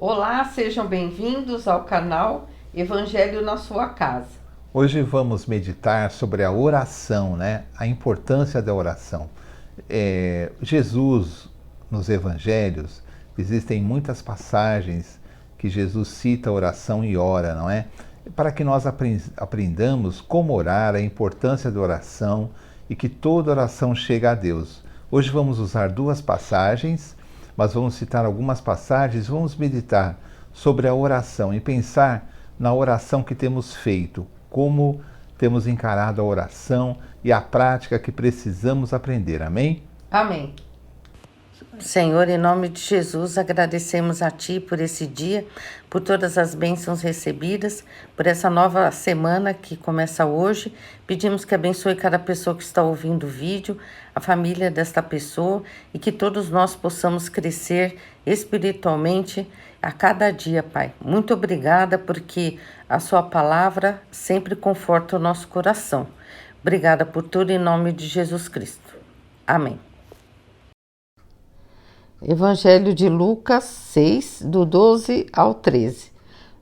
Olá, sejam bem-vindos ao canal Evangelho na Sua Casa. Hoje vamos meditar sobre a oração, né? A importância da oração. Jesus, nos evangelhos, existem muitas passagens que Jesus cita a oração e ora, não é? Para que nós aprendamos como orar, a importância da oração e que toda oração chega a Deus. Hoje vamos usar duas passagens, mas vamos citar algumas passagens, vamos meditar sobre a oração e pensar na oração que temos feito, como temos encarado a oração e a prática que precisamos aprender. Amém? Amém. Senhor, em nome de Jesus, agradecemos a Ti por esse dia, por todas as bênçãos recebidas, por essa nova semana que começa hoje. Pedimos que abençoe cada pessoa que está ouvindo o vídeo, a família desta pessoa e que todos nós possamos crescer espiritualmente a cada dia, Pai. Muito obrigada porque a Sua palavra sempre conforta o nosso coração. Obrigada por tudo em nome de Jesus Cristo. Amém. Evangelho de Lucas 6, do 12 ao 13.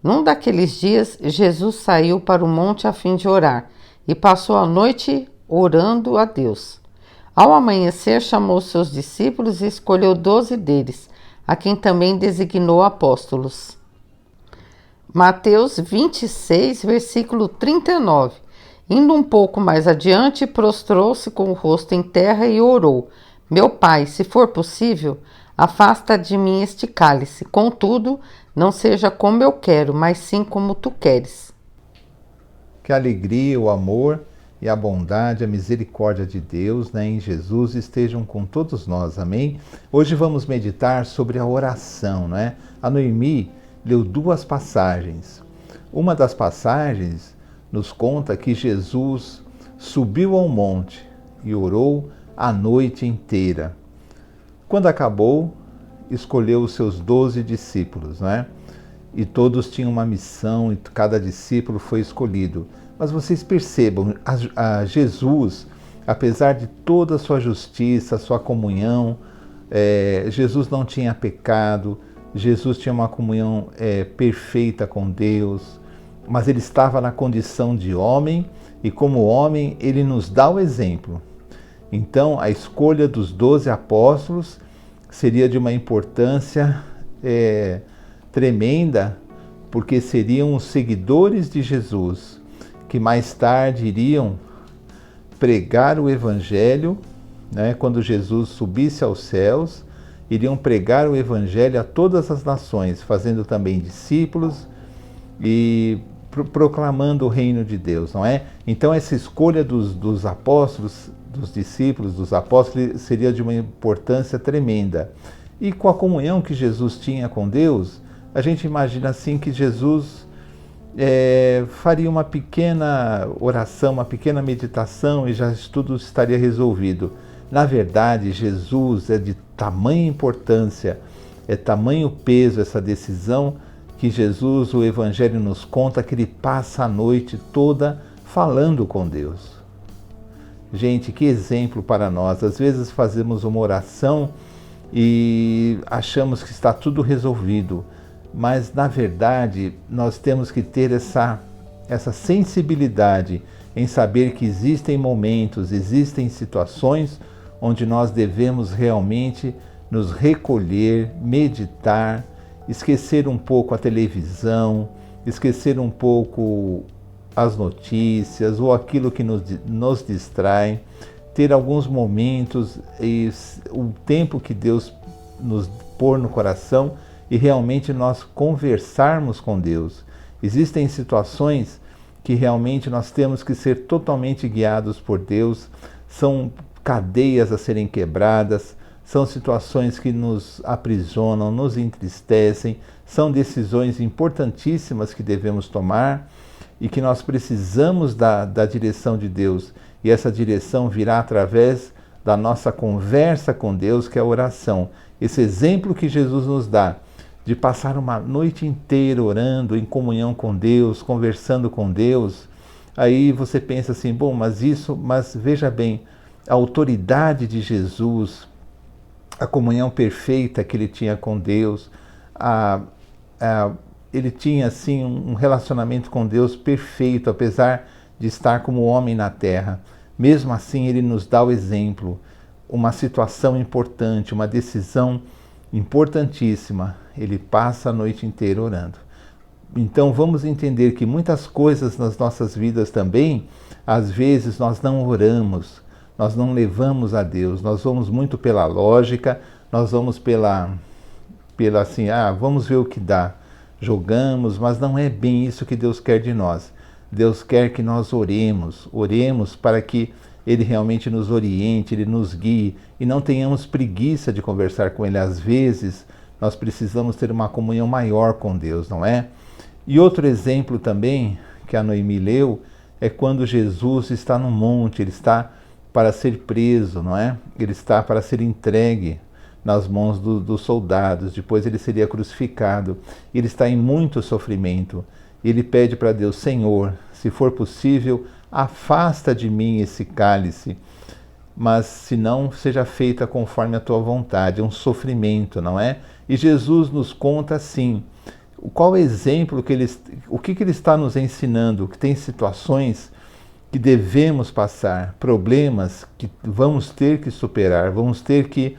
Num daqueles dias, Jesus saiu para o monte a fim de orar e passou a noite orando a Deus. Ao amanhecer, chamou seus discípulos e escolheu 12 deles, a quem também designou apóstolos. Mateus 26, versículo 39. Indo um pouco mais adiante, prostrou-se com o rosto em terra e orou: Meu Pai, se for possível, afasta de mim este cálice, contudo, não seja como eu quero, mas sim como tu queres. Que a alegria, o amor e a bondade, a misericórdia de Deus, né, em Jesus estejam com todos nós, amém? Hoje vamos meditar sobre a oração, né? A Noemi leu duas passagens. Uma das passagens nos conta que Jesus subiu ao monte e orou a noite inteira. Quando acabou, escolheu os seus 12 discípulos, né? E todos tinham uma missão e cada discípulo foi escolhido. Mas vocês percebam, a Jesus, apesar de toda a sua justiça, a sua comunhão, Jesus não tinha pecado, Jesus tinha uma comunhão perfeita com Deus, mas ele estava na condição de homem e como homem ele nos dá o exemplo. Então, a escolha dos 12 apóstolos seria de uma importância tremenda, porque seriam os seguidores de Jesus, que mais tarde iriam pregar o Evangelho, né, quando Jesus subisse aos céus, iriam pregar o Evangelho a todas as nações, fazendo também discípulos e proclamando o reino de Deus, não é? Então, essa escolha dos apóstolos, dos discípulos, dos apóstolos, seria de uma importância tremenda. E com a comunhão que Jesus tinha com Deus, a gente imagina assim que Jesus faria uma pequena oração, uma pequena meditação e já tudo estaria resolvido. Na verdade, Jesus é de tamanha importância, é tamanho peso essa decisão, que Jesus, o Evangelho nos conta que ele passa a noite toda falando com Deus. Gente, que exemplo para nós. Às vezes fazemos uma oração e achamos que está tudo resolvido, mas na verdade nós temos que ter essa sensibilidade em saber que existem momentos, existem situações onde nós devemos realmente nos recolher, meditar, esquecer um pouco a televisão, esquecer um pouco as notícias ou aquilo que nos distrai, ter alguns momentos e o tempo que Deus nos pôr no coração e realmente nós conversarmos com Deus. Existem situações que realmente nós temos que ser totalmente guiados por Deus, são cadeias a serem quebradas, são situações que nos aprisionam, nos entristecem, são decisões importantíssimas que devemos tomar e que nós precisamos da direção de Deus. E essa direção virá através da nossa conversa com Deus, que é a oração. Esse exemplo que Jesus nos dá, de passar uma noite inteira orando, em comunhão com Deus, conversando com Deus, aí você pensa assim, bom, mas veja bem, a autoridade de Jesus, a comunhão perfeita que ele tinha com Deus, ele tinha assim um relacionamento com Deus perfeito, apesar de estar como homem na terra. Mesmo assim, ele nos dá o exemplo, uma situação importante, uma decisão importantíssima. Ele passa a noite inteira orando. Então vamos entender que muitas coisas nas nossas vidas também, às vezes nós não oramos, nós não levamos a Deus, nós vamos muito pela lógica, nós vamos pela assim, vamos ver o que dá, jogamos, mas não é bem isso que Deus quer de nós. Deus quer que nós oremos para que Ele realmente nos oriente, Ele nos guie e não tenhamos preguiça de conversar com Ele. Às vezes, nós precisamos ter uma comunhão maior com Deus, não é? E outro exemplo também, que a Noemi leu, é quando Jesus está no monte, Ele está para ser preso, não é? Ele está para ser entregue nas mãos dos soldados, depois ele seria crucificado. Ele está em muito sofrimento. Ele pede para Deus: Senhor, se for possível, afasta de mim esse cálice, mas se não, seja feita conforme a tua vontade. É um sofrimento, não é? E Jesus nos conta assim, qual exemplo o que ele está nos ensinando, que tem situações que devemos passar, problemas que vamos ter que superar, vamos ter que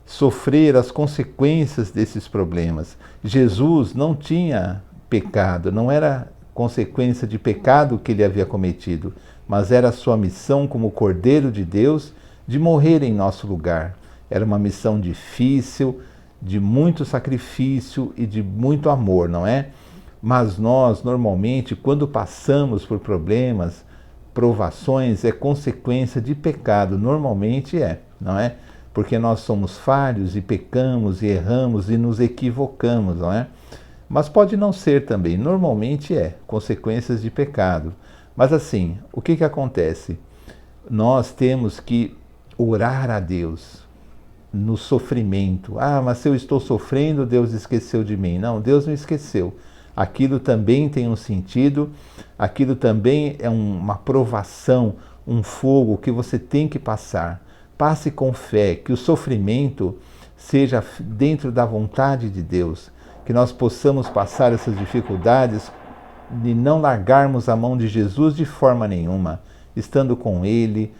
sofrer as consequências desses problemas. Jesus não tinha pecado, não era consequência de pecado que ele havia cometido, mas era a sua missão como Cordeiro de Deus de morrer em nosso lugar. Era uma missão difícil, de muito sacrifício e de muito amor, não é? Mas nós, normalmente, quando passamos por problemas, provações, é consequência de pecado, normalmente não é? Porque nós somos falhos e pecamos e erramos e nos equivocamos, não é? Mas pode não ser também, normalmente consequências de pecado. Mas assim, o que acontece? Nós temos que orar a Deus no sofrimento. Mas se eu estou sofrendo, Deus esqueceu de mim. Não, Deus não esqueceu. Aquilo também tem um sentido, aquilo também é uma provação, um fogo que você tem que passar. Passe com fé, que o sofrimento seja dentro da vontade de Deus, que nós possamos passar essas dificuldades e não largarmos a mão de Jesus de forma nenhuma, estando com Ele,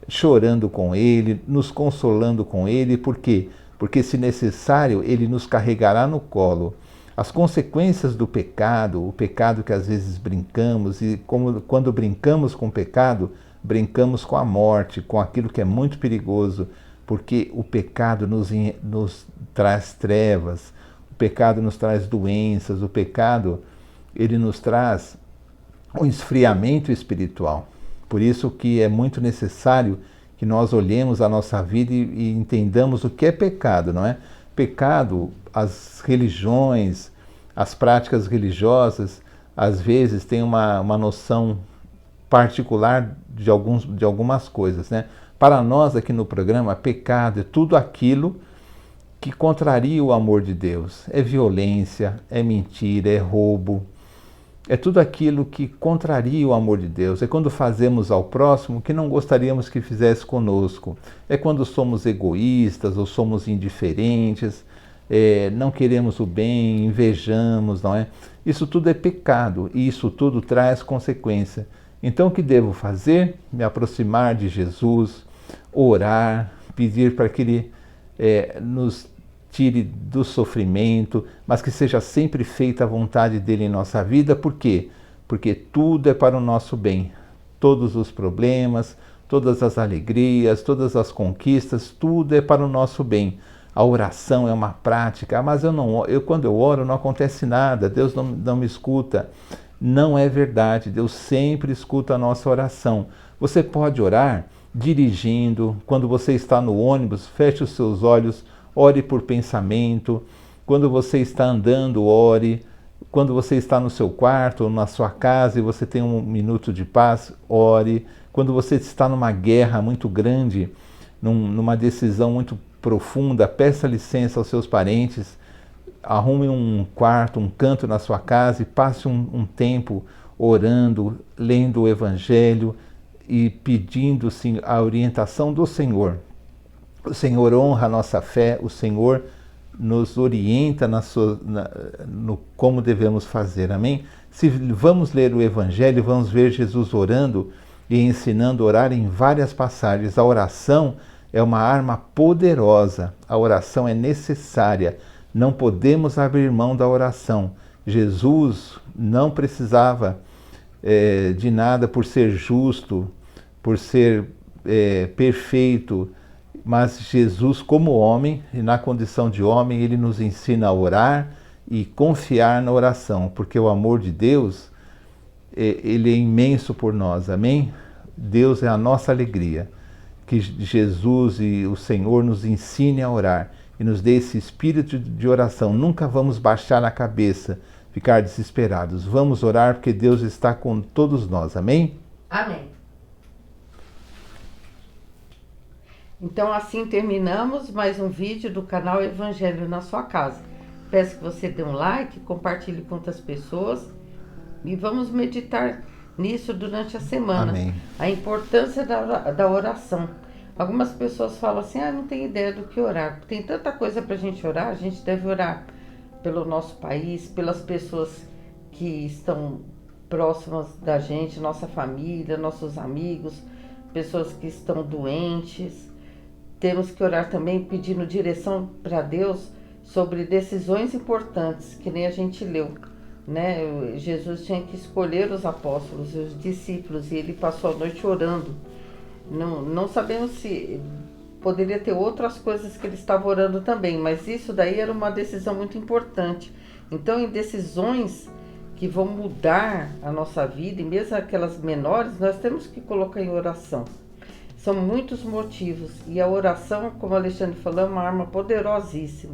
chorando com Ele, nos consolando com Ele. Por quê? Porque, se necessário, Ele nos carregará no colo. As consequências do pecado, o pecado que às vezes brincamos, e quando brincamos com o pecado, brincamos com a morte, com aquilo que é muito perigoso, porque o pecado nos traz trevas, o pecado nos traz doenças, o pecado ele nos traz um esfriamento espiritual. Por isso que é muito necessário que nós olhemos a nossa vida e entendamos o que é pecado, não é? Pecado, as religiões, as práticas religiosas, às vezes têm uma noção particular de algumas coisas, né? Para nós aqui no programa, pecado é tudo aquilo que contraria o amor de Deus. É violência, é mentira, é roubo, é tudo aquilo que contraria o amor de Deus. É quando fazemos ao próximo o que não gostaríamos que fizesse conosco. É quando somos egoístas ou somos indiferentes, não queremos o bem, invejamos, não é? Isso tudo é pecado e isso tudo traz consequência. Então o que devo fazer? Me aproximar de Jesus, orar, pedir para que Ele nos tire do sofrimento, mas que seja sempre feita a vontade dEle em nossa vida. Por quê? Porque tudo é para o nosso bem. Todos os problemas, todas as alegrias, todas as conquistas, tudo é para o nosso bem. A oração é uma prática. Mas quando eu oro não acontece nada, Deus não me escuta. Não é verdade, Deus sempre escuta a nossa oração. Você pode orar dirigindo, quando você está no ônibus, feche os seus olhos, ore por pensamento. Quando você está andando, ore. Quando você está no seu quarto ou na sua casa e você tem um minuto de paz, ore. Quando você está numa guerra muito grande, numa decisão muito profunda, peça licença aos seus parentes, arrume um quarto, um canto na sua casa e passe um tempo orando, lendo o Evangelho e pedindo sim, a orientação do Senhor. O Senhor honra a nossa fé, o Senhor nos orienta no como devemos fazer, amém? Se vamos ler o Evangelho, vamos ver Jesus orando e ensinando a orar em várias passagens. A oração é uma arma poderosa, a oração é necessária, não podemos abrir mão da oração. Jesus não precisava de nada por ser justo, por ser perfeito, mas Jesus, como homem, e na condição de homem, ele nos ensina a orar e confiar na oração, porque o amor de Deus, ele é imenso por nós, amém? Deus é a nossa alegria. Que Jesus e o Senhor nos ensine a orar e nos dê esse espírito de oração. Nunca vamos baixar a cabeça, ficar desesperados. Vamos orar porque Deus está com todos nós, amém? Amém. Então assim terminamos mais um vídeo do canal Evangelho na sua casa. Peço que você dê um like, compartilhe com outras pessoas e vamos meditar nisso durante a semana. Amém. A importância da oração. Algumas pessoas falam assim, não tem ideia do que orar. Tem tanta coisa para a gente orar, a gente deve orar pelo nosso país, pelas pessoas que estão próximas da gente, nossa família, nossos amigos, pessoas que estão doentes. Temos que orar também pedindo direção para Deus sobre decisões importantes, que nem a gente leu, né? Jesus tinha que escolher os apóstolos, os discípulos, e ele passou a noite orando. Não sabemos se poderia ter outras coisas que ele estava orando também, mas isso daí era uma decisão muito importante. Então, em decisões que vão mudar a nossa vida, e mesmo aquelas menores, nós temos que colocar em oração. São muitos motivos, e a oração, como o Alexandre falou, é uma arma poderosíssima.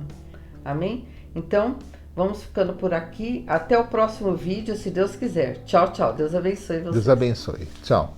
Amém? Então, vamos ficando por aqui. Até o próximo vídeo, se Deus quiser. Tchau, tchau. Deus abençoe você. Deus abençoe. Tchau.